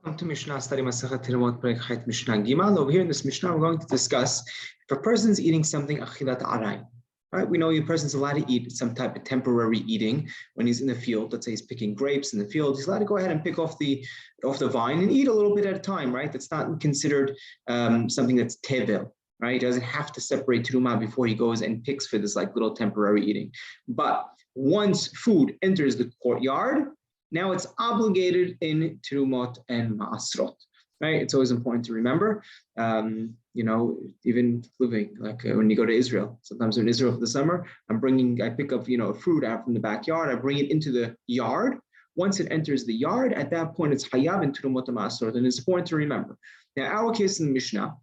Welcome to Mishna study Masachet Terumot Perek Chait Mishna Gimal. Over here in this Mishnah, we're going to discuss if a person's eating something achilat aray. Right? We know a person's allowed to eat some type of temporary eating when he's in the field. Let's say he's picking grapes in the field. He's allowed to go ahead and pick off the vine and eat a little bit at a time. Right? That's not considered something that's tevel. Right? He doesn't have to separate terumah before he goes and picks for this like little temporary eating. But once food enters the courtyard, now it's obligated in Terumot and Ma'asrot, right? It's always important to remember, even living, like when you go to Israel, sometimes in Israel for the summer, I pick up, fruit out from the backyard, I bring it into the yard. Once it enters the yard, at that point, it's Hayav in Terumot and Ma'asrot, and it's important to remember. Now, our case in the Mishnah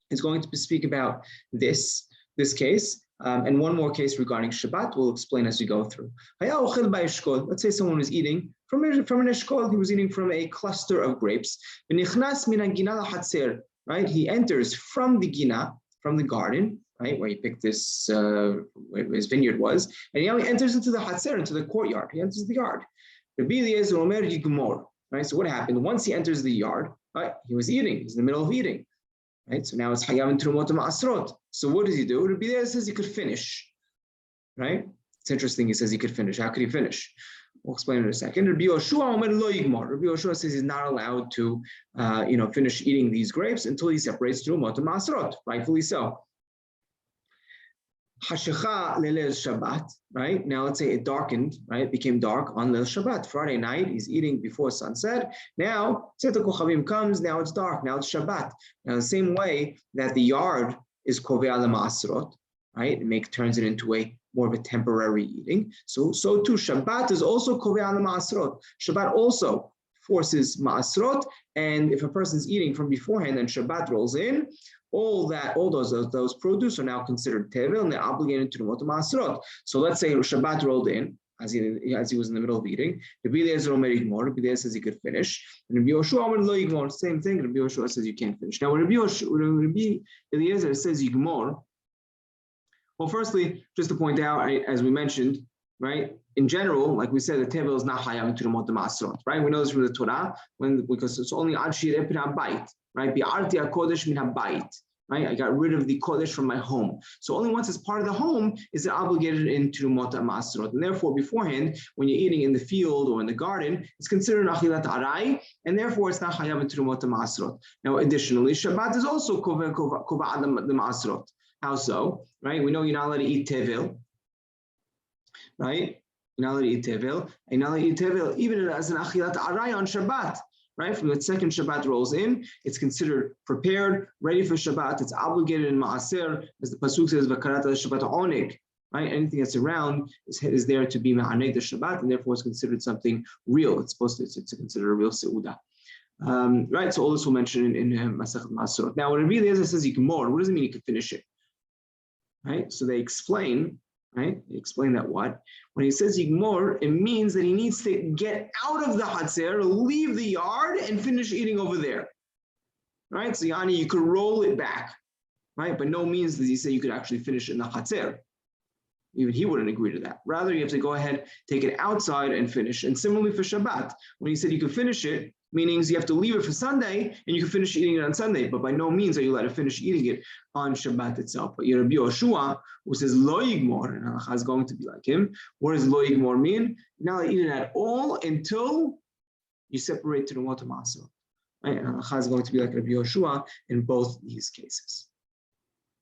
is going to speak about this case, and one more case regarding Shabbat, we'll explain as we go through. Let's say someone was eating from an eshkol, he was eating from a cluster of grapes. Right? He enters from the gina, from the garden, right, where he picked this, where his vineyard was, and now he enters into the hatzer, into the courtyard. He enters the yard. Right? So what happened? Once he enters the yard, right, he was eating, he's in the middle of eating. Right? So now it's Hayav and Terumot Ma'asrot. So what does he do? Rabbi Eliezer says he could finish. Right? It's interesting, he says he could finish. How could he finish? We'll explain in a second. Rabbi Yoshua says he's not allowed to finish eating these grapes until he separates Terumot and Ma'asrot. Rightfully so. Hashecha le'leil Shabbat, right? Now let's say it darkened, right? It became dark on Leil Shabbat. Friday night, he's eating before sunset. Now, Tzet HaKochavim comes, now it's dark, now it's Shabbat. Now the same way that the yard is Kovea LeMa'asrot, right? It turns it into more of a temporary eating. So too, Shabbat is also Kovea LeMa'asrot. Shabbat also forces Ma'asrot, and if a person's eating from beforehand and Shabbat rolls in, all those produce are now considered tevel and they're obligated to Terumot Ma'asrot. So let's say Shabbat rolled in as he was in the middle of eating. Rabbi Eliezer says he could finish. And Rabbi Yoshua same thing. Rabbi Yoshua says you can't finish. Now when Rabbi Eliezer says yigmor, well, firstly, just to point out, as we mentioned, right? In general, like we said, the tevel is not hayav to Terumot Ma'asrot, right? We know this from the Torah because it's only ad shireh pin habayit, right? Bi'arti hakodesh min habayit, right? I got rid of the kodesh from my home. So only once it's part of the home is it obligated in Terumot Ma'asrot, and therefore beforehand, when you're eating in the field or in the garden, it's considered achilat aray, and therefore it's not hayav in Terumot Ma'asrot. Now, additionally, Shabbat is also kova'ad the Ma'asrot. How so? Right? We know you're not allowed to eat tevel. Right? You're not allowed to eat tevel. And you're not allowed to eat tevel even as an achilat aray on Shabbat. Right? From the second Shabbat rolls in, it's considered prepared, ready for Shabbat. It's obligated in Ma'aser, as the pasuk says, "V'karata Shabbat oneg." Right? Anything that's around is there to be ma'aneg the Shabbat, and therefore it's considered something real. It's considered a real seudah. Right? So all this we'll mention in Masachet Ma'aserot. Now, when Rabbi Eliezer says yigmor, what does it mean he could finish it? Right? So they explain. Right? They explain that what? When he says yigmor, it means that he needs to get out of the hatzer, leave the yard, and finish eating over there. Right? So Yani, you could roll it back. Right? But no means does he say you could actually finish it in the hatzer. Even he wouldn't agree to that. Rather, you have to go ahead, take it outside and finish. And similarly for Shabbat, when he said you could finish it, meaning you have to leave it for Sunday and you can finish eating it on Sunday, but by no means are you allowed to finish eating it on Shabbat itself. But Rabbi Yoshua, who says lo yigmor, and halacha is going to be like him. What does lo yigmor mean? You're not allowed to eat it at all until you separate Terumot Ma'asrot. Right? And halacha is going to be like Rabbi Yoshua in both these cases.